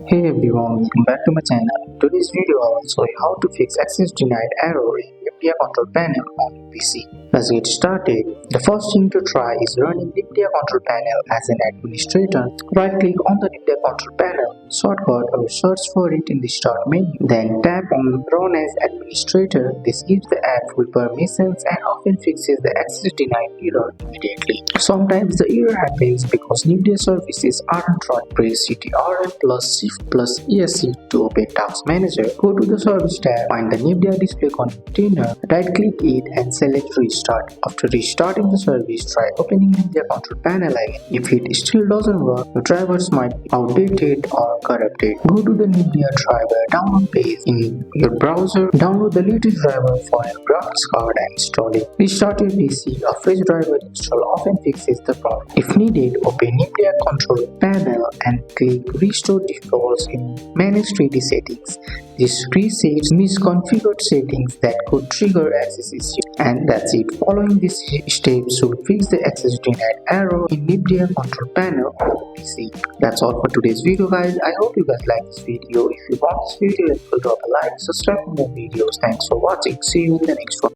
Hey everyone, welcome back to my channel. In today's video I will show you how to fix access denied error in NVIDIA control panel on your PC. Let's get started. The first thing to try is running NVIDIA control panel as an administrator. Right click on the NVIDIA control panel, shortcut or search for it in the start menu. Then tap on Run as administrator. This gives the app full permissions and often fixes the access denied error immediately. Sometimes the error happens because NVIDIA services aren't run. Press Ctrl plus Shift plus ESC to open Task Manager. Go to the Service tab, find the NVIDIA display container, right-click it and select Restart. After restarting the service, try opening NVIDIA control panel again. If it still doesn't work, the drivers might be outdated or corrupted. Go to the NVIDIA driver download page in your browser, download the latest driver for your graphics card and install it. Restart your PC. A fresh driver install often fixes the problem. If needed, open NVIDIA control panel and click Restore Defaults in Manage 3D Settings. This resets misconfigured settings that could trigger access issues. And that's it. Following these steps should fix the access denied error in NVIDIA control panel on the PC. That's all for today's video, guys. I hope you guys like this video. If you found this video helpful, drop a like, subscribe for more videos. Thanks for watching. See you in the next one.